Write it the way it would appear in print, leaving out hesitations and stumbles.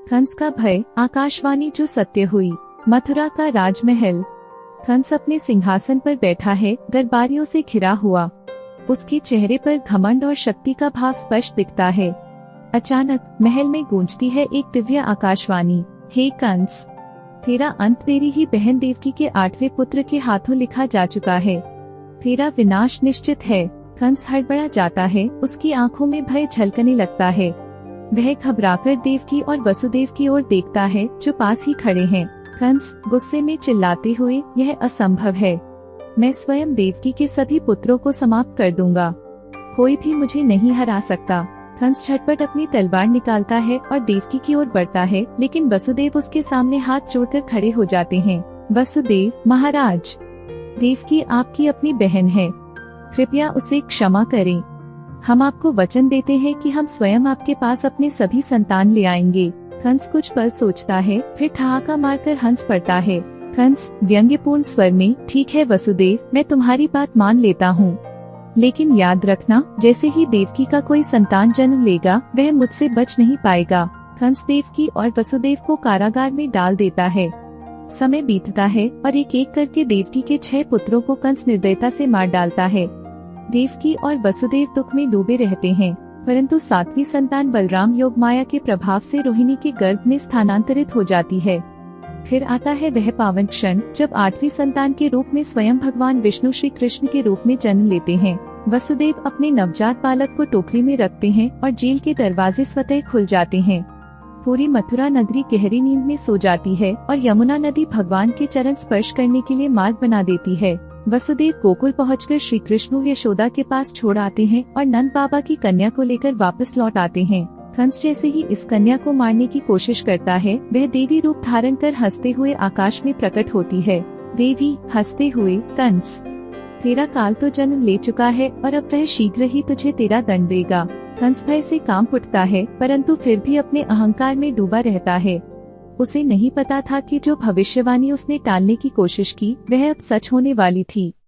कंस का भय, आकाशवाणी जो सत्य हुई। मथुरा का राजमहल। कंस अपने सिंहासन पर बैठा है, दरबारियों से घिरा हुआ। उसके चेहरे पर घमंड और शक्ति का भाव स्पष्ट दिखता है। अचानक महल में गूंजती है एक दिव्य आकाशवाणी। हे कंस, तेरा अंत तेरी ही बहन देवकी के 8वें पुत्र के हाथों लिखा जा चुका है। तेरा विनाश निश्चित है। कंस हड़बड़ा जाता है, उसकी आंखों में भय झलकने लगता है। वह घबराकर देवकी और वसुदेव की ओर देखता है, जो पास ही खड़े हैं। कंस गुस्से में चिल्लाते हुए, यह असंभव है। मैं स्वयं देवकी के सभी पुत्रों को समाप्त कर दूंगा। कोई भी मुझे नहीं हरा सकता। कंस झटपट अपनी तलवार निकालता है और देवकी की ओर बढ़ता है, लेकिन वसुदेव उसके सामने हाथ जोड़कर खड़े हो जाते हैं। वसुदेव, महाराज, देवकी आपकी अपनी बहन है, कृपया उसे क्षमा करें। हम आपको वचन देते हैं कि हम स्वयं आपके पास अपने सभी संतान ले आएंगे। कंस कुछ पल सोचता है, फिर ठहाका मारकर हंस पड़ता है। कंस व्यंग्यपूर्ण स्वर में, ठीक है वसुदेव, मैं तुम्हारी बात मान लेता हूँ, लेकिन याद रखना, जैसे ही देवकी का कोई संतान जन्म लेगा, वह मुझसे बच नहीं पाएगा। कंस देवकी और वसुदेव को कारागार में डाल देता है। समय बीतता है और एक एक करके देवकी के 6 पुत्रों को कंस निर्दयता से मार डालता है। देवकी और वसुदेव दुख में डूबे रहते हैं, परंतु 7वीं संतान बलराम योग माया के प्रभाव से रोहिणी के गर्भ में स्थानांतरित हो जाती है। फिर आता है वह पावन क्षण, जब 8वीं संतान के रूप में स्वयं भगवान विष्णु श्री कृष्ण के रूप में जन्म लेते हैं। वसुदेव अपने नवजात बालक को टोकरी में रखते हैं और जेल के दरवाजे स्वतः खुल जाते हैं। पूरी मथुरा नगरी गहरी नींद में सो जाती है और यमुना नदी भगवान के चरण स्पर्श करने के लिए मार्ग बना देती है। वसुदेव गोकुल पहुंचकर श्री कृष्ण यशोदा के पास छोड़ आते हैं और नंद बाबा की कन्या को लेकर वापस लौट आते हैं। कंस जैसे ही इस कन्या को मारने की कोशिश करता है, वह देवी रूप धारण कर हंसते हुए आकाश में प्रकट होती है। देवी हंसते हुए, कंस, तेरा काल तो जन्म ले चुका है और अब वह शीघ्र ही तुझे तेरा दंड देगा। कंस भय से कांप उठता है, परंतु फिर भी अपने अहंकार में डूबा रहता है। उसे नहीं पता था कि जो भविष्यवाणी उसने टालने की कोशिश की, वह अब सच होने वाली थी।